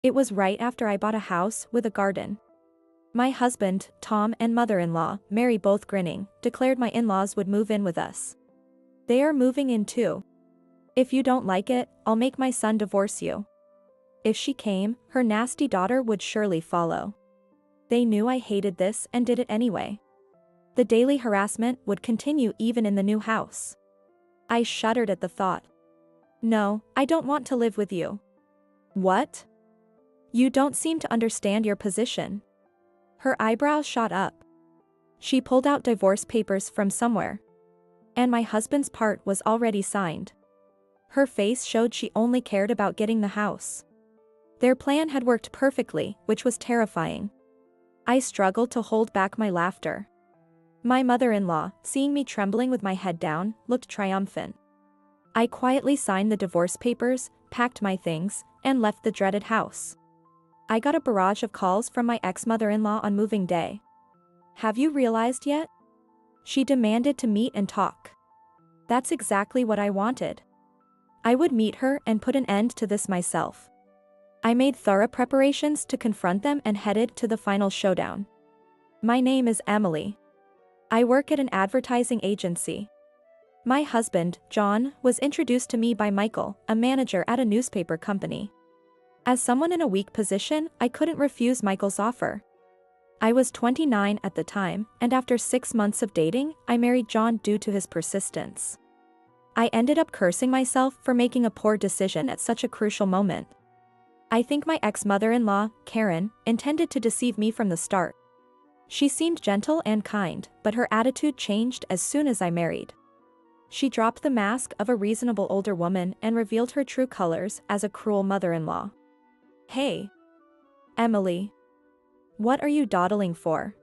It was right after I bought a house with a garden. My husband, Tom, and mother-in-law, Mary, both grinning, declared my in-laws would move in with us. They are moving in too. If you don't like it, I'll make my son divorce you. If she came, her nasty daughter would surely follow. They knew I hated this and did it anyway. The daily harassment would continue even in the new house. I shuddered at the thought. No, I don't want to live with you. What? You don't seem to understand your position. Her eyebrows shot up. She pulled out divorce papers from somewhere. And my husband's part was already signed. Her face showed she only cared about getting the house. Their plan had worked perfectly, which was terrifying. I struggled to hold back my laughter. My mother-in-law, seeing me trembling with my head down, looked triumphant. I quietly signed the divorce papers, packed my things, and left the dreaded house. I got a barrage of calls from my ex-mother-in-law on moving day. Have you realized yet? She demanded to meet and talk. That's exactly what I wanted. I would meet her and put an end to this myself. I made thorough preparations to confront them and headed to the final showdown. My name is Emily. I work at an advertising agency. My husband, John, was introduced to me by Michael, a manager at a newspaper company. As someone in a weak position, I couldn't refuse Michael's offer. I was 29 at the time, and after 6 months of dating, I married John due to his persistence. I ended up cursing myself for making a poor decision at such a crucial moment. I think my ex-mother-in-law, Karen, intended to deceive me from the start. She seemed gentle and kind, but her attitude changed as soon as I married. She dropped the mask of a reasonable older woman and revealed her true colors as a cruel mother-in-law. Hey, Emily. What are you dawdling for?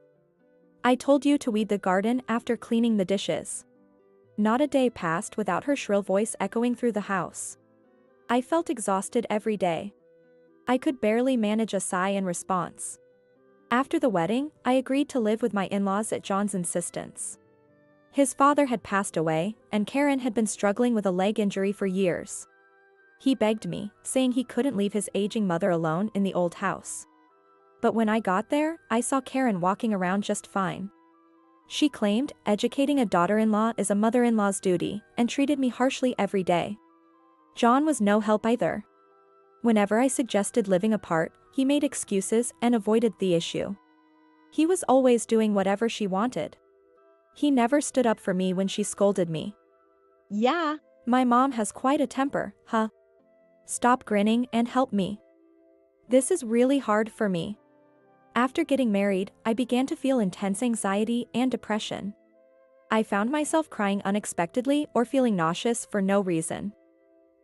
I told you to weed the garden after cleaning the dishes. Not a day passed without her shrill voice echoing through the house. I felt exhausted every day. I could barely manage a sigh in response. After the wedding, I agreed to live with my in-laws at John's insistence. His father had passed away, and Karen had been struggling with a leg injury for years. He begged me, saying he couldn't leave his aging mother alone in the old house. But when I got there, I saw Karen walking around just fine. She claimed educating a daughter-in-law is a mother-in-law's duty, and treated me harshly every day. John was no help either. Whenever I suggested living apart, he made excuses and avoided the issue. He was always doing whatever she wanted. He never stood up for me when she scolded me. Yeah, my mom has quite a temper, huh? Stop grinning and help me. This is really hard for me. After getting married, I began to feel intense anxiety and depression. I found myself crying unexpectedly or feeling nauseous for no reason.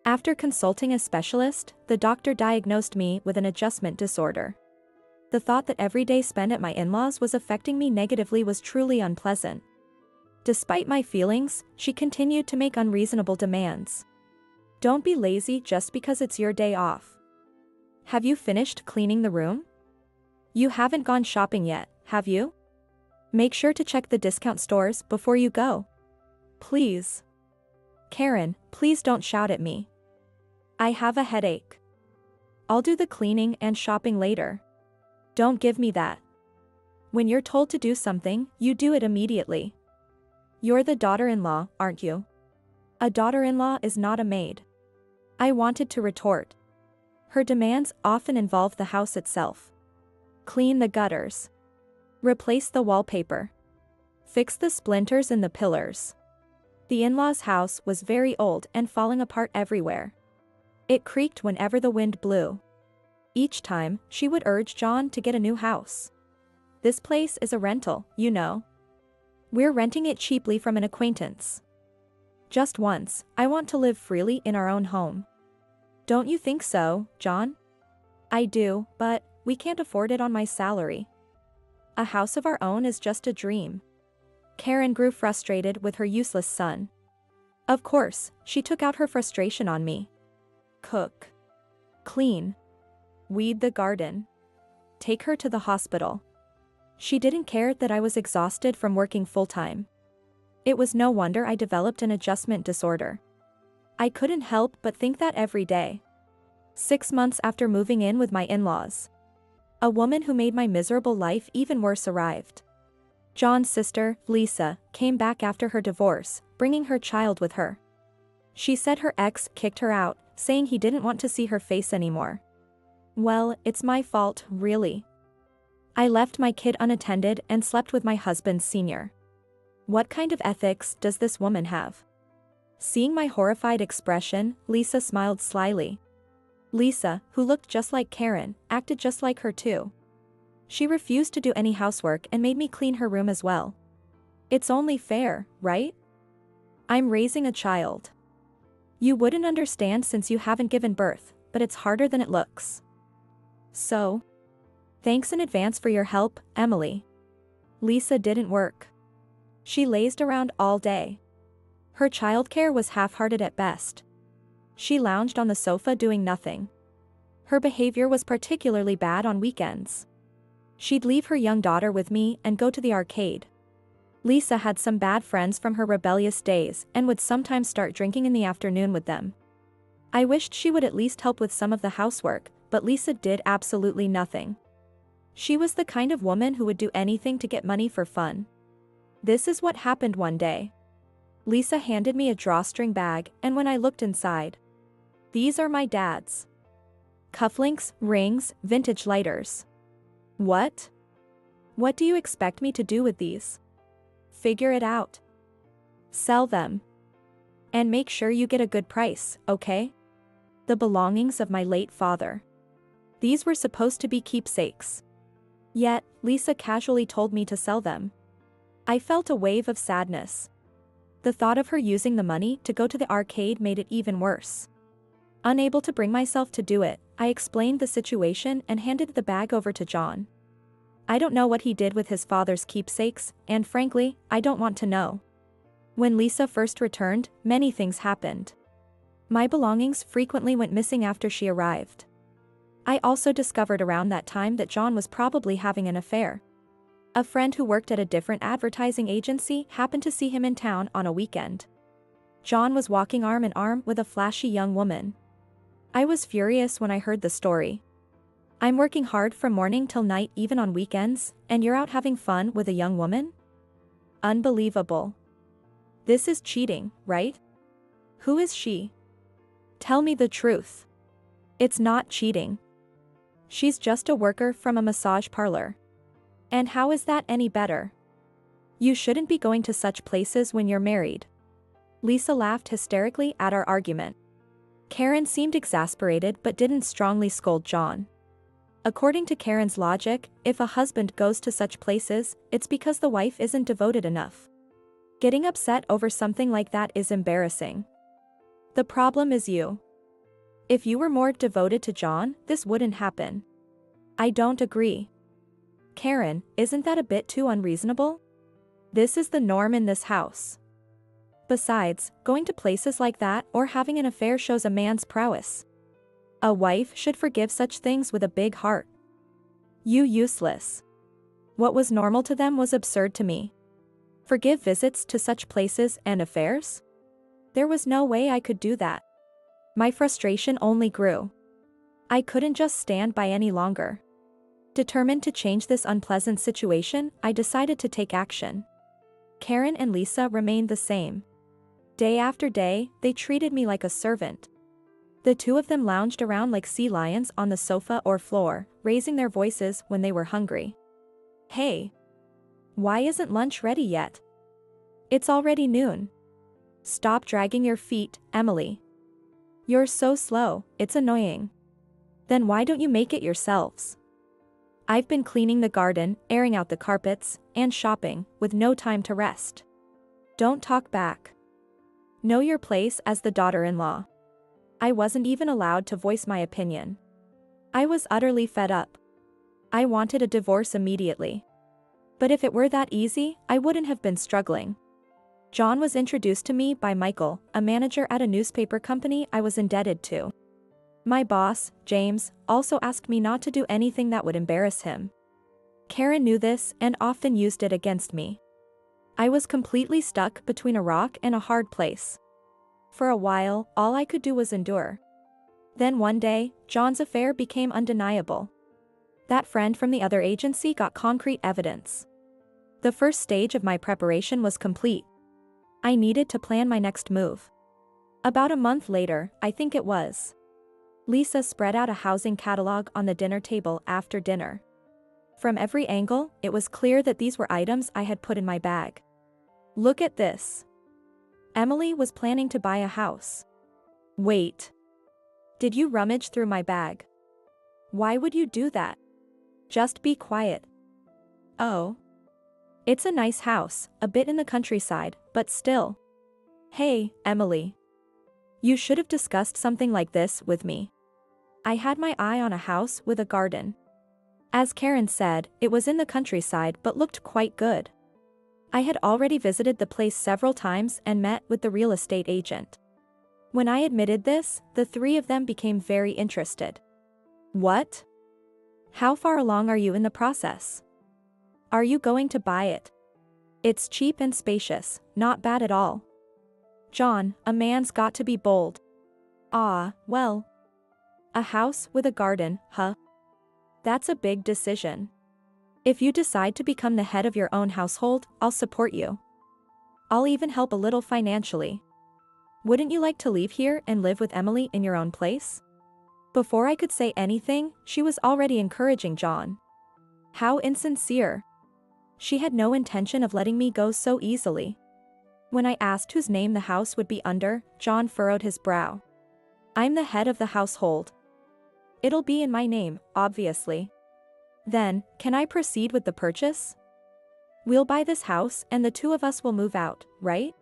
After consulting a specialist, the doctor diagnosed me with an adjustment disorder. The thought that every day spent at my in-laws was affecting me negatively was truly unpleasant. Despite my feelings, she continued to make unreasonable demands. Don't be lazy just because it's your day off. Have you finished cleaning the room? You haven't gone shopping yet, have you? Make sure to check the discount stores before you go. Please. Karen, please don't shout at me. I have a headache. I'll do the cleaning and shopping later. Don't give me that. When you're told to do something, you do it immediately. You're the daughter-in-law, aren't you? A daughter-in-law is not a maid. I wanted to retort. Her demands often involved the house itself. Clean the gutters. Replace the wallpaper. Fix the splinters in the pillars. The in-laws' house was very old and falling apart everywhere. It creaked whenever the wind blew. Each time, she would urge John to get a new house. This place is a rental, you know. We're renting it cheaply from an acquaintance. Just once, I want to live freely in our own home. Don't you think so, John? I do, but we can't afford it on my salary. A house of our own is just a dream. Karen grew frustrated with her useless son. Of course, she took out her frustration on me. Cook. Clean. Weed the garden. Take her to the hospital. She didn't care that I was exhausted from working full-time. It was no wonder I developed an adjustment disorder. I couldn't help but think that every day. 6 months after moving in with my in-laws, a woman who made my miserable life even worse arrived. John's sister, Lisa, came back after her divorce, bringing her child with her. She said her ex kicked her out, saying he didn't want to see her face anymore. Well, it's my fault, really. I left my kid unattended and slept with my husband's senior. What kind of ethics does this woman have? Seeing my horrified expression, Lisa smiled slyly. Lisa, who looked just like Karen, acted just like her too. She refused to do any housework and made me clean her room as well. It's only fair, right? I'm raising a child. You wouldn't understand since you haven't given birth, but it's harder than it looks. So, thanks in advance for your help, Emily. Lisa didn't work. She lazed around all day. Her childcare was half-hearted at best. She lounged on the sofa doing nothing. Her behavior was particularly bad on weekends. She'd leave her young daughter with me and go to the arcade. Lisa had some bad friends from her rebellious days and would sometimes start drinking in the afternoon with them. I wished she would at least help with some of the housework, but Lisa did absolutely nothing. She was the kind of woman who would do anything to get money for fun. This is what happened one day. Lisa handed me a drawstring bag, and when I looked inside, these are my dad's. Cufflinks, rings, vintage lighters. What? What do you expect me to do with these? Figure it out. Sell them. And make sure you get a good price, okay? The belongings of my late father. These were supposed to be keepsakes. Yet, Lisa casually told me to sell them. I felt a wave of sadness. The thought of her using the money to go to the arcade made it even worse. Unable to bring myself to do it, I explained the situation and handed the bag over to John. I don't know what he did with his father's keepsakes, and frankly, I don't want to know. When Lisa first returned, many things happened. My belongings frequently went missing after she arrived. I also discovered around that time that John was probably having an affair. A friend who worked at a different advertising agency happened to see him in town on a weekend. John was walking arm in arm with a flashy young woman. I was furious when I heard the story. I'm working hard from morning till night even on weekends, and you're out having fun with a young woman? Unbelievable. This is cheating, right? Who is she? Tell me the truth. It's not cheating. She's just a worker from a massage parlor. And how is that any better? You shouldn't be going to such places when you're married. Lisa laughed hysterically at our argument. Karen seemed exasperated but didn't strongly scold John. According to Karen's logic, if a husband goes to such places, it's because the wife isn't devoted enough. Getting upset over something like that is embarrassing. The problem is you. If you were more devoted to John, this wouldn't happen. I don't agree. Karen, isn't that a bit too unreasonable? This is the norm in this house. Besides, going to places like that or having an affair shows a man's prowess. A wife should forgive such things with a big heart. You useless. What was normal to them was absurd to me. Forgive visits to such places and affairs? There was no way I could do that. My frustration only grew. I couldn't just stand by any longer. Determined to change this unpleasant situation, I decided to take action. Karen and Lisa remained the same. Day after day, they treated me like a servant. The two of them lounged around like sea lions on the sofa or floor, raising their voices when they were hungry. Hey! Why isn't lunch ready yet? It's already noon. Stop dragging your feet, Emily. You're so slow, it's annoying. Then why don't you make it yourselves? I've been cleaning the garden, airing out the carpets, and shopping, with no time to rest. Don't talk back. Know your place as the daughter-in-law. I wasn't even allowed to voice my opinion. I was utterly fed up. I wanted a divorce immediately. But if it were that easy, I wouldn't have been struggling. John was introduced to me by Michael, a manager at a newspaper company I was indebted to. My boss, James, also asked me not to do anything that would embarrass him. Karen knew this and often used it against me. I was completely stuck between a rock and a hard place. For a while, all I could do was endure. Then one day, John's affair became undeniable. That friend from the other agency got concrete evidence. The first stage of my preparation was complete. I needed to plan my next move. About a month later, I think it was. Lisa spread out a housing catalog on the dinner table after dinner. From every angle, it was clear that these were items I had put in my bag. Look at this. Emily was planning to buy a house. Wait. Did you rummage through my bag? Why would you do that? Just be quiet. Oh. It's a nice house, a bit in the countryside, but still. Hey, Emily. You should have discussed something like this with me. I had my eye on a house with a garden. As Karen said, it was in the countryside but looked quite good. I had already visited the place several times and met with the real estate agent. When I admitted this, the three of them became very interested. What? How far along are you in the process? Are you going to buy it? It's cheap and spacious, not bad at all. John, a man's got to be bold. Ah, well. A house with a garden, huh? That's a big decision. If you decide to become the head of your own household, I'll support you. I'll even help a little financially. Wouldn't you like to leave here and live with Emily in your own place? Before I could say anything, she was already encouraging John. How insincere. She had no intention of letting me go so easily. When I asked whose name the house would be under, John furrowed his brow. I'm the head of the household. It'll be in my name, obviously. Then, can I proceed with the purchase? We'll buy this house and the two of us will move out, right?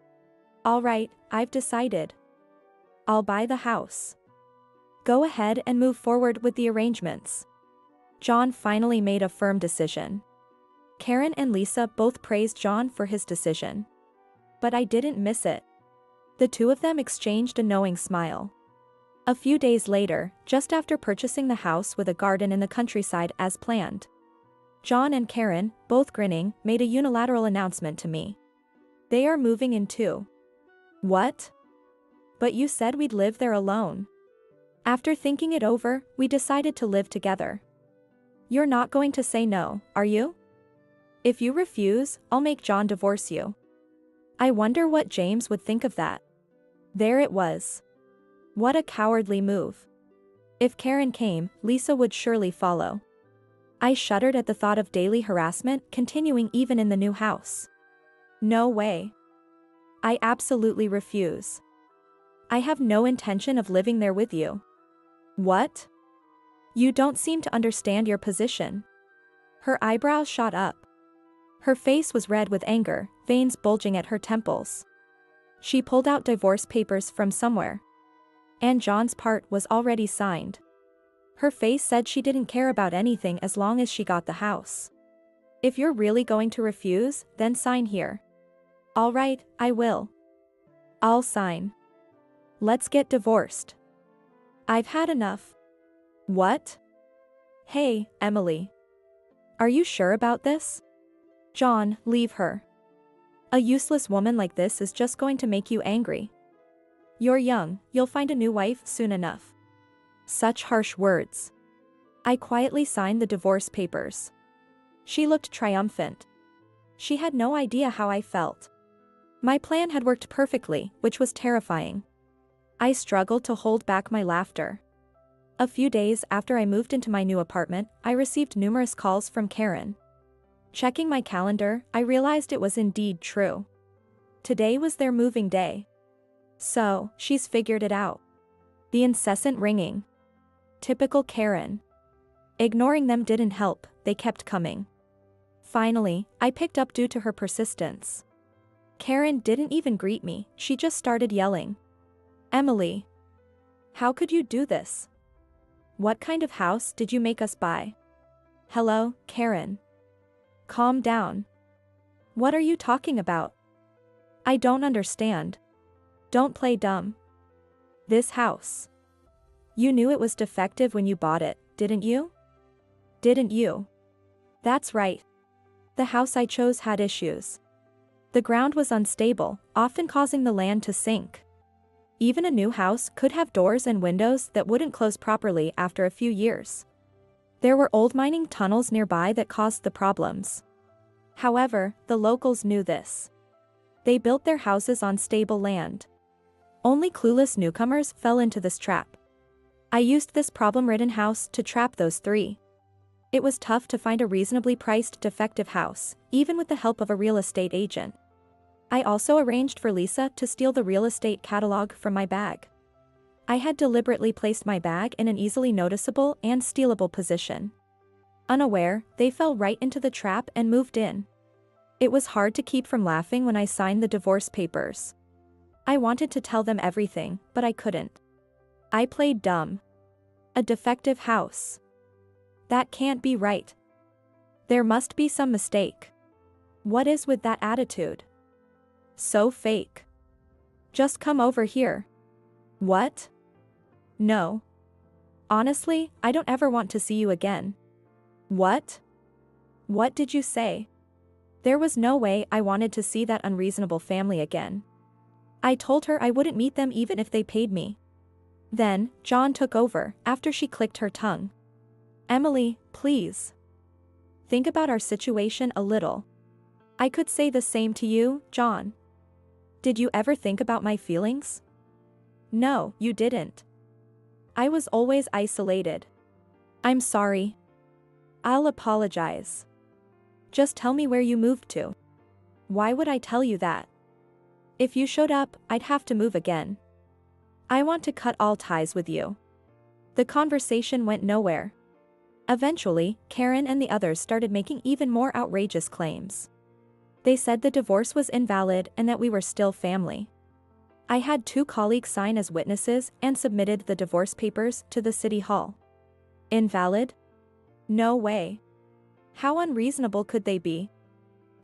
All right, I've decided. I'll buy the house. Go ahead and move forward with the arrangements. John finally made a firm decision. Karen and Lisa both praised John for his decision. But I didn't miss it. The two of them exchanged a knowing smile. A few days later, just after purchasing the house with a garden in the countryside as planned, John and Karen, both grinning, made a unilateral announcement to me. They are moving in too. What? But you said we'd live there alone. After thinking it over, we decided to live together. You're not going to say no, are you? If you refuse, I'll make John divorce you. I wonder what James would think of that. There it was. What a cowardly move. If Karen came, Lisa would surely follow. I shuddered at the thought of daily harassment continuing even in the new house. No way. I absolutely refuse. I have no intention of living there with you. What? You don't seem to understand your position. Her eyebrows shot up. Her face was red with anger, veins bulging at her temples. She pulled out divorce papers from somewhere. And John's part was already signed. Her face said she didn't care about anything as long as she got the house. If you're really going to refuse, then sign here. All right, I will. I'll sign. Let's get divorced. I've had enough. What? Hey, Emily. Are you sure about this? John, leave her. A useless woman like this is just going to make you angry. You're young, you'll find a new wife soon enough. Such harsh words. I quietly signed the divorce papers. She looked triumphant. She had no idea how I felt. My plan had worked perfectly, which was terrifying. I struggled to hold back my laughter. A few days after I moved into my new apartment, I received numerous calls from Karen. Checking my calendar, I realized it was indeed true. Today was their moving day. So, she's figured it out. The incessant ringing. Typical Karen. Ignoring them didn't help, they kept coming. Finally, I picked up due to her persistence. Karen didn't even greet me, she just started yelling. Emily. How could you do this? What kind of house did you make us buy? Hello, Karen. Calm down. What are you talking about? I don't understand. Don't play dumb. This house. You knew it was defective when you bought it, didn't you? Didn't you? That's right. The house I chose had issues. The ground was unstable, often causing the land to sink. Even a new house could have doors and windows that wouldn't close properly after a few years. There were old mining tunnels nearby that caused the problems. However, the locals knew this. They built their houses on stable land. Only clueless newcomers fell into this trap. I used this problem-ridden house to trap those three. It was tough to find a reasonably priced defective house, even with the help of a real estate agent. I also arranged for Lisa to steal the real estate catalog from my bag. I had deliberately placed my bag in an easily noticeable and stealable position. Unaware, they fell right into the trap and moved in. It was hard to keep from laughing when I signed the divorce papers. I wanted to tell them everything, but I couldn't. I played dumb. A defective house. That can't be right. There must be some mistake. What is with that attitude? So fake. Just come over here. What? No. Honestly, I don't ever want to see you again. What? What did you say? There was no way I wanted to see that unreasonable family again. I told her I wouldn't meet them even if they paid me. Then, John took over, after she clicked her tongue. Emily, please. Think about our situation a little. I could say the same to you, John. Did you ever think about my feelings? No, you didn't. I was always isolated. I'm sorry. I'll apologize. Just tell me where you moved to. Why would I tell you that? If you showed up, I'd have to move again. I want to cut all ties with you. The conversation went nowhere. Eventually, Karen and the others started making even more outrageous claims. They said the divorce was invalid and that we were still family. I had 2 colleagues sign as witnesses and submitted the divorce papers to the city hall. Invalid? No way. How unreasonable could they be?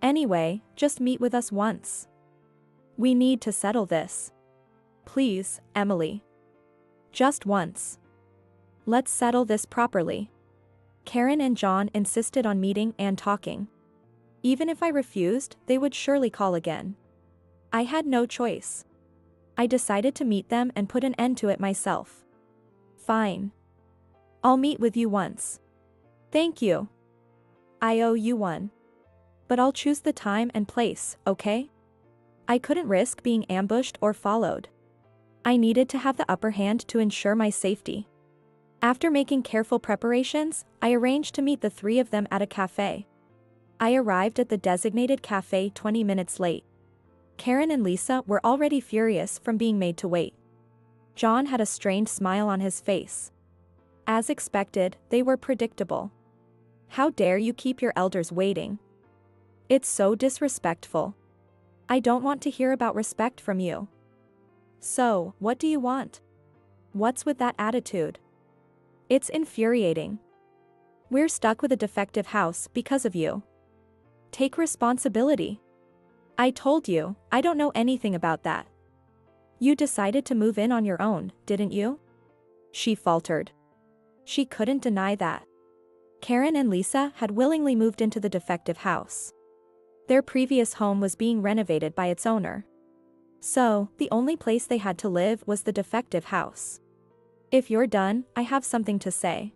Anyway, just meet with us once. We need to settle this. Please, Emily. Just once. Let's settle this properly. Karen and John insisted on meeting and talking. Even if I refused, they would surely call again. I had no choice. I decided to meet them and put an end to it myself. Fine. I'll meet with you once. Thank you. I owe you one. But I'll choose the time and place, okay? I couldn't risk being ambushed or followed. I needed to have the upper hand to ensure my safety. After making careful preparations, I arranged to meet the 3 of them at a cafe. I arrived at the designated cafe 20 minutes late. Karen and Lisa were already furious from being made to wait. John had a strained smile on his face. As expected, they were predictable. How dare you keep your elders waiting? It's so disrespectful. I don't want to hear about respect from you. So, what do you want? What's with that attitude? It's infuriating. We're stuck with a defective house because of you. Take responsibility. I told you, I don't know anything about that. You decided to move in on your own, didn't you? She faltered. She couldn't deny that. Karen and Lisa had willingly moved into the defective house. Their previous home was being renovated by its owner. So, the only place they had to live was the defective house. If you're done, I have something to say.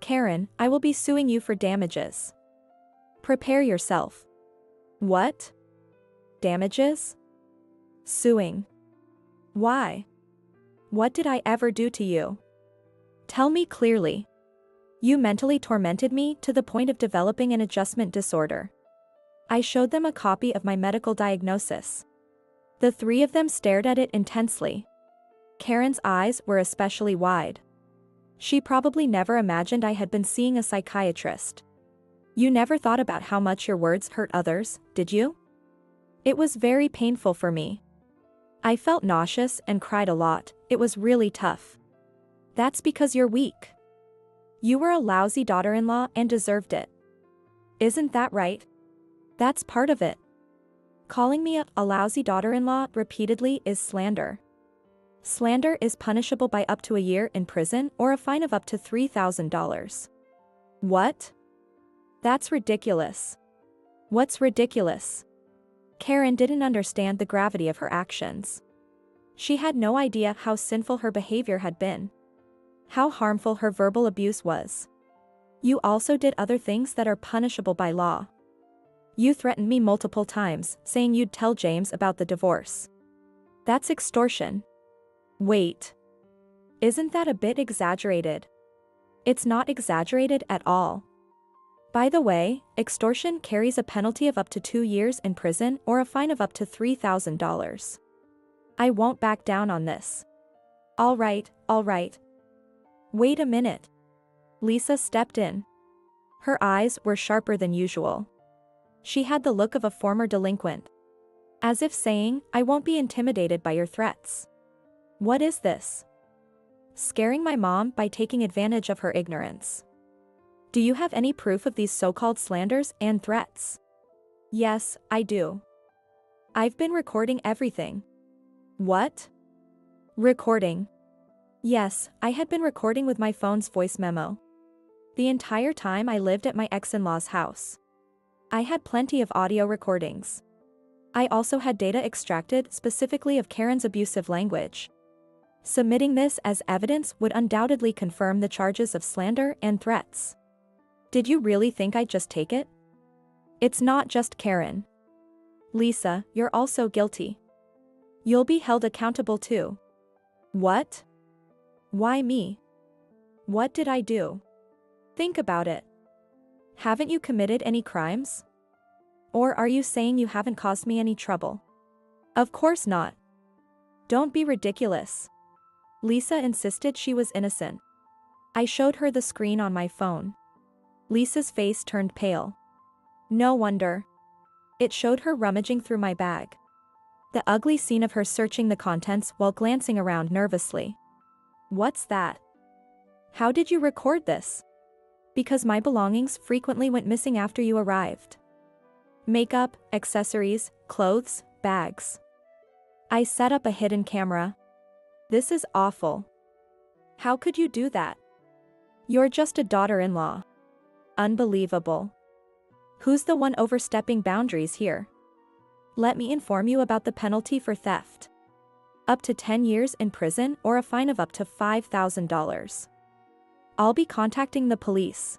Karen, I will be suing you for damages. Prepare yourself. What? Damages? Suing. Why? What did I ever do to you? Tell me clearly. You mentally tormented me to the point of developing an adjustment disorder. I showed them a copy of my medical diagnosis. The 3 of them stared at it intensely. Karen's eyes were especially wide. She probably never imagined I had been seeing a psychiatrist. You never thought about how much your words hurt others, did you? It was very painful for me. I felt nauseous and cried a lot. It was really tough. That's because you're weak. You were a lousy daughter-in-law and deserved it. Isn't that right? That's part of it. Calling me a lousy daughter-in-law repeatedly is slander. Slander is punishable by up to a year in prison or a fine of up to $3,000. What? That's ridiculous. What's ridiculous? Karen didn't understand the gravity of her actions. She had no idea how sinful her behavior had been. How harmful her verbal abuse was. You also did other things that are punishable by law. You threatened me multiple times, saying you'd tell James about the divorce. That's extortion. Wait. Isn't that a bit exaggerated? It's not exaggerated at all. By the way, extortion carries a penalty of up to 2 years in prison or a fine of up to $3,000. I won't back down on this. All right. Wait a minute. Lisa stepped in. Her eyes were sharper than usual. She had the look of a former delinquent. As if saying, I won't be intimidated by your threats. What is this? Scaring my mom by taking advantage of her ignorance. Do you have any proof of these so-called slanders and threats? Yes, I do. I've been recording everything. What? Recording. Yes, I had been recording with my phone's voice memo. The entire time I lived at my ex-in-law's house. I had plenty of audio recordings. I also had data extracted specifically of Karen's abusive language. Submitting this as evidence would undoubtedly confirm the charges of slander and threats. Did you really think I'd just take it? It's not just Karen. Lisa, you're also guilty. You'll be held accountable too. What? Why me? What did I do? Think about it. Haven't you committed any crimes? Or are you saying you haven't caused me any trouble? Of course not. Don't be ridiculous. Lisa insisted she was innocent. I showed her the screen on my phone. Lisa's face turned pale. No wonder. It showed her rummaging through my bag. The ugly scene of her searching the contents while glancing around nervously. What's that? How did you record this? Because my belongings frequently went missing after you arrived. Makeup, accessories, clothes, bags. I set up a hidden camera. This is awful. How could you do that? You're just a daughter-in-law. Unbelievable. Who's the one overstepping boundaries here? Let me inform you about the penalty for theft. Up to 10 years in prison or a fine of up to $5,000. I'll be contacting the police.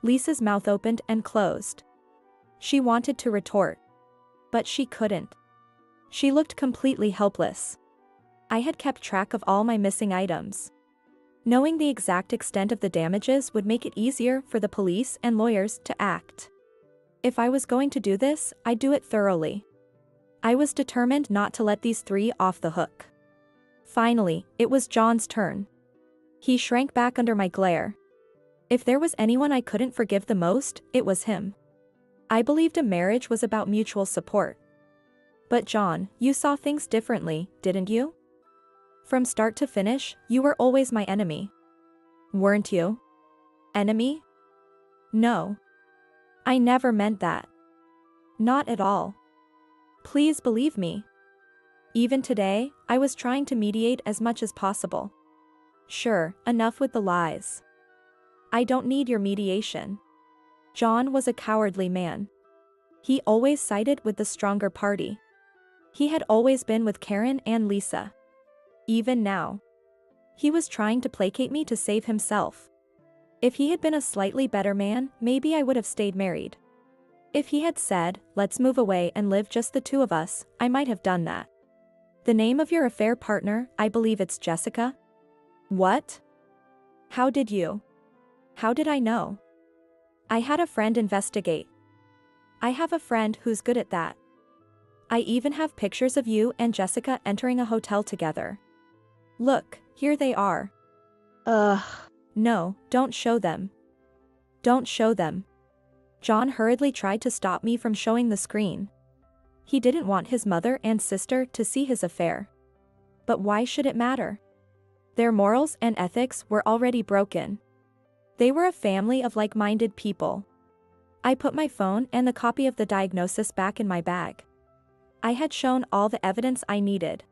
Lisa's mouth opened and closed. She wanted to retort. But she couldn't. She looked completely helpless. I had kept track of all my missing items. Knowing the exact extent of the damages would make it easier for the police and lawyers to act. If I was going to do this, I'd do it thoroughly. I was determined not to let these three off the hook. Finally, it was John's turn. He shrank back under my glare. If there was anyone I couldn't forgive the most, it was him. I believed a marriage was about mutual support. But John, you saw things differently, didn't you? From start to finish, you were always my enemy. Weren't you? Enemy? No. I never meant that. Not at all. Please believe me. Even today, I was trying to mediate as much as possible. Sure, enough with the lies. I don't need your mediation. John was a cowardly man. He always sided with the stronger party. He had always been with Karen and Lisa. Even now. He was trying to placate me to save himself. If he had been a slightly better man, maybe I would have stayed married. If he had said, let's move away and live just the two of us, I might have done that. The name of your affair partner, I believe it's Jessica? What? How did I know? I had a friend investigate. I have a friend who's good at that. I even have pictures of you and Jessica entering a hotel together. Look, here they are. Ugh. No, don't show them. Don't show them. John hurriedly tried to stop me from showing the screen. He didn't want his mother and sister to see his affair. But why should it matter? Their morals and ethics were already broken. They were a family of like-minded people. I put my phone and the copy of the diagnosis back in my bag. I had shown all the evidence I needed.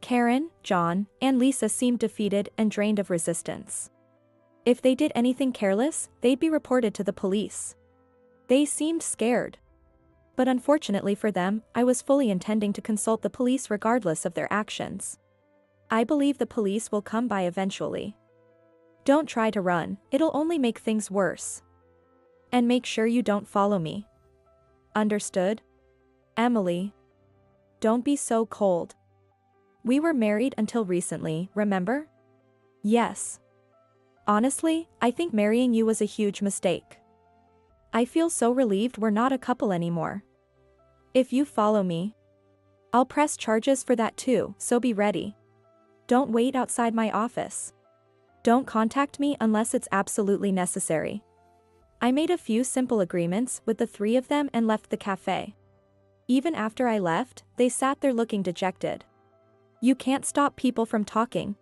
Karen, John, and Lisa seemed defeated and drained of resistance. If they did anything careless, they'd be reported to the police. They seemed scared. But unfortunately for them, I was fully intending to consult the police regardless of their actions. I believe the police will come by eventually. Don't try to run, it'll only make things worse. And make sure you don't follow me. Understood? Emily. Don't be so cold. We were married until recently, remember? Yes. Honestly, I think marrying you was a huge mistake. I feel so relieved we're not a couple anymore. If you follow me, I'll press charges for that too, so be ready. Don't wait outside my office. Don't contact me unless it's absolutely necessary. I made a few simple agreements with the three of them and left the cafe. Even after I left, they sat there looking dejected. You can't stop people from talking.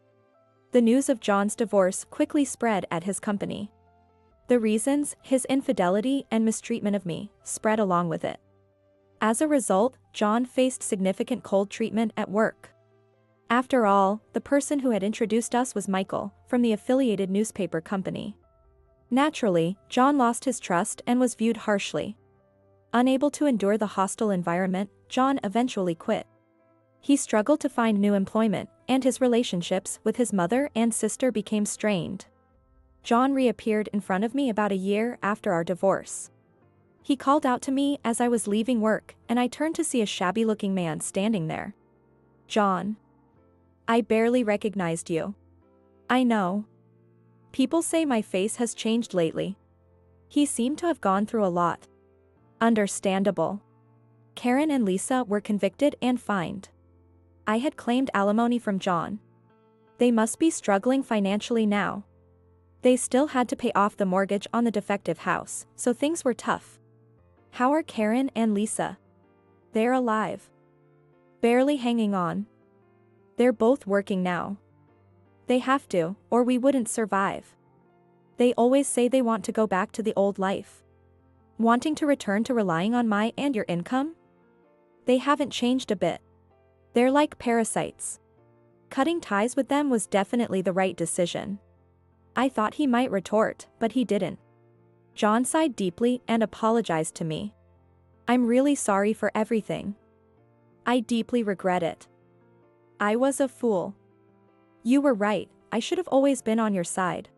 The news of John's divorce quickly spread at his company. The reasons, his infidelity and mistreatment of me, spread along with it. As a result, John faced significant cold treatment at work. After all, the person who had introduced us was Michael, from the affiliated newspaper company. Naturally, John lost his trust and was viewed harshly. Unable to endure the hostile environment, John eventually quit. He struggled to find new employment, and his relationships with his mother and sister became strained. John reappeared in front of me about a year after our divorce. He called out to me as I was leaving work, and I turned to see a shabby-looking man standing there. John. I barely recognized you. I know. People say my face has changed lately. He seemed to have gone through a lot. Understandable. Karen and Lisa were convicted and fined. I had claimed alimony from John. They must be struggling financially now. They still had to pay off the mortgage on the defective house, so things were tough. How are Karen and Lisa? They're alive. Barely hanging on. They're both working now. They have to, or we wouldn't survive. They always say they want to go back to the old life. Wanting to return to relying on my and your income? They haven't changed a bit. They're like parasites. Cutting ties with them was definitely the right decision. I thought he might retort, but he didn't. John sighed deeply and apologized to me. I'm really sorry for everything. I deeply regret it. I was a fool. You were right, I should have always been on your side.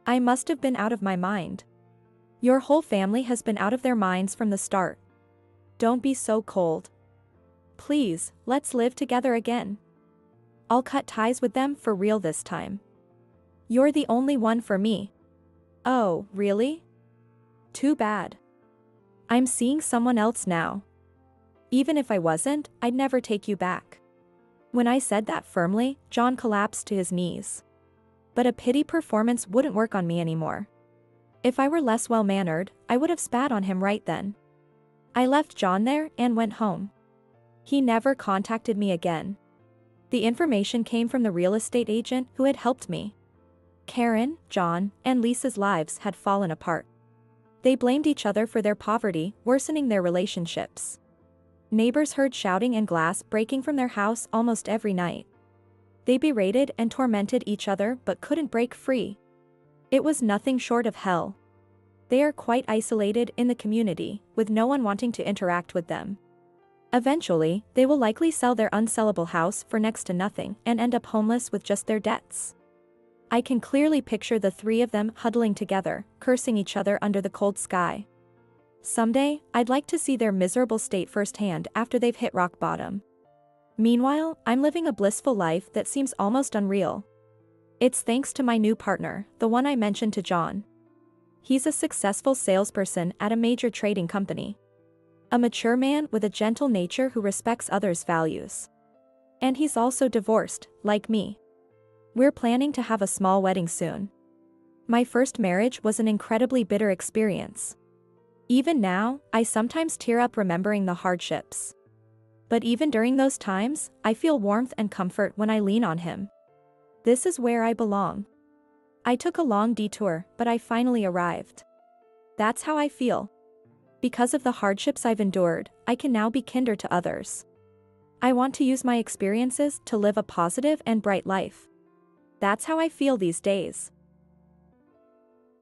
I must have been out of my mind. Your whole family has been out of their minds from the start. Don't be so cold. Please, let's live together again. I'll cut ties with them for real this time. You're the only one for me. Oh, really? Too bad. I'm seeing someone else now. Even if I wasn't, I'd never take you back. When I said that firmly, John collapsed to his knees. But a pity performance wouldn't work on me anymore. If I were less well-mannered, I would have spat on him right then. I left John there and went home. He never contacted me again. The information came from the real estate agent who had helped me. Karen, John, and Lisa's lives had fallen apart. They blamed each other for their poverty, worsening their relationships. Neighbors heard shouting and glass breaking from their house almost every night. They berated and tormented each other but couldn't break free. It was nothing short of hell. They are quite isolated in the community, with no one wanting to interact with them. Eventually, they will likely sell their unsellable house for next to nothing and end up homeless with just their debts. I can clearly picture the three of them huddling together, cursing each other under the cold sky. Someday, I'd like to see their miserable state firsthand after they've hit rock bottom. Meanwhile, I'm living a blissful life that seems almost unreal. It's thanks to my new partner, the one I mentioned to John. He's a successful salesperson at a major trading company. A mature man with a gentle nature who respects others' values. And he's also divorced, like me. We're planning to have a small wedding soon. My first marriage was an incredibly bitter experience. Even now, I sometimes tear up remembering the hardships. But even during those times, I feel warmth and comfort when I lean on him. This is where I belong. I took a long detour, but I finally arrived. That's how I feel. Because of the hardships I've endured, I can now be kinder to others. I want to use my experiences to live a positive and bright life. That's how I feel these days.